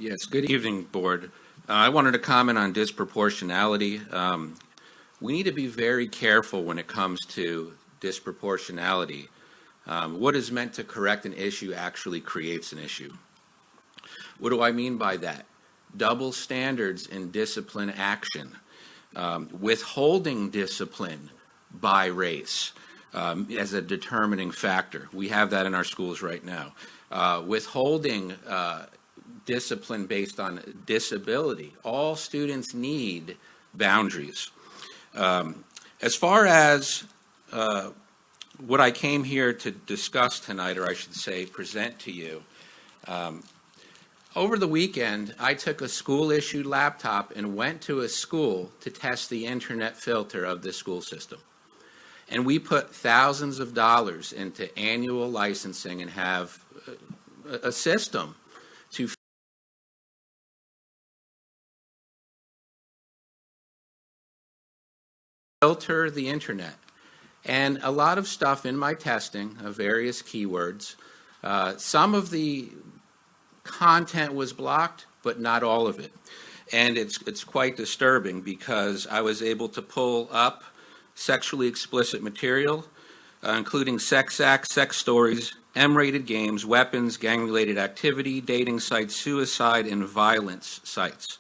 Yes, good evening, Board. I wanted to comment on disproportionality. We need to be very careful when it comes to disproportionality. What is meant to correct an issue actually creates an issue. What do I mean by that? Double standards in discipline action, withholding discipline by race as a determining factor. We have that in our schools right now. Withholding discipline based on disability. All students need boundaries. As far as what I came here to discuss tonight, or I should say present to you, over the weekend I took a school-issued laptop and went to a school to test the internet filter of the school system. And we put thousands of dollars into annual licensing and have a system to filter the internet. And a lot of stuff in my testing of various keywords, some of the content was blocked, but not all of it. And it's quite disturbing because I was able to pull up sexually explicit material, including sex acts, sex stories, M-rated games, weapons, gang-related activity, dating sites, suicide, and violence sites.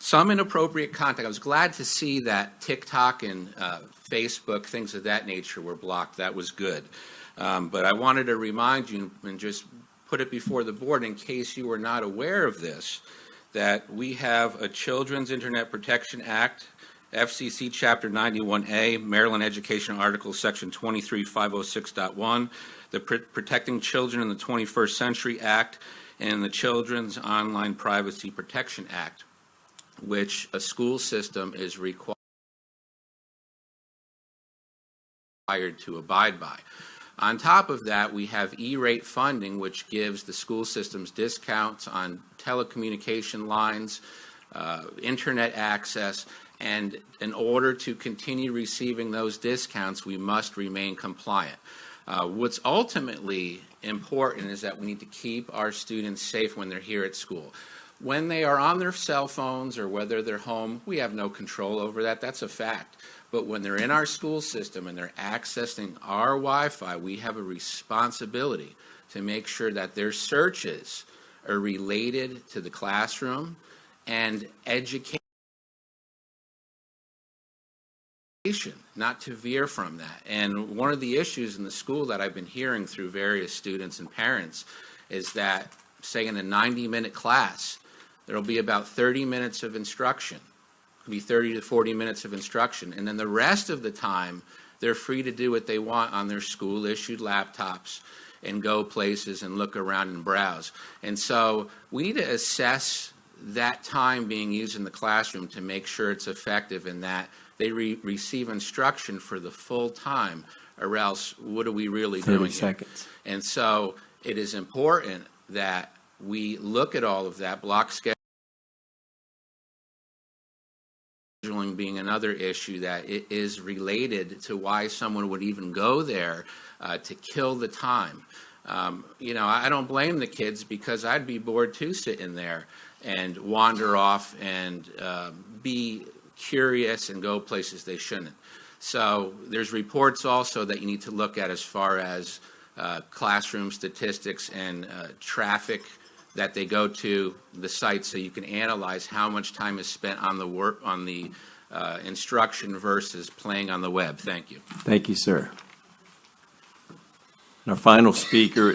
Some inappropriate content. I was glad to see that TikTok and Facebook, things of that nature, were blocked. That was good. But I wanted to remind you and just put it before the board in case you were not aware of this, that we have a Children's Internet Protection Act, FCC Chapter 91A, Maryland Education Article Section 23506.1, the Protecting Children in the 21st Century Act, and the Children's Online Privacy Protection Act, which a school system is required to abide by. On top of that, we have E-rate funding, which gives the school systems discounts on telecommunication lines, internet access, and in order to continue receiving those discounts, we must remain compliant. What's ultimately important is that we need to keep our students safe when they're here at school. When they are on their cell phones or whether they're home, we have no control over that. That's a fact. But when they're in our school system and they're accessing our Wi-Fi, we have a responsibility to make sure that their searches are related to the classroom and education, not to veer from that. And one of the issues in the school that I've been hearing through various students and parents is that, say, in a 90-minute class, there will be about 30 minutes of instruction. It'll be 30 to 40 minutes of instruction. And then the rest of the time, they're free to do what they want on their school-issued laptops and go places and look around and browse. And so we need to assess that time being used in the classroom to make sure it's effective and that they receive instruction for the full time, or else what are we really doing 30 seconds. Here? And so it is important that we look at all of that, block scheduling being another issue that it is related to why someone would even go there to kill the time. I don't blame the kids because I'd be bored too sitting there and wander off and be curious and go places they shouldn't. So there's reports also that you need to look at as far as classroom statistics and traffic that they go to the site, so you can analyze how much time is spent on the work, on the instruction versus playing on the web. Thank you. Thank you, sir. And our final speaker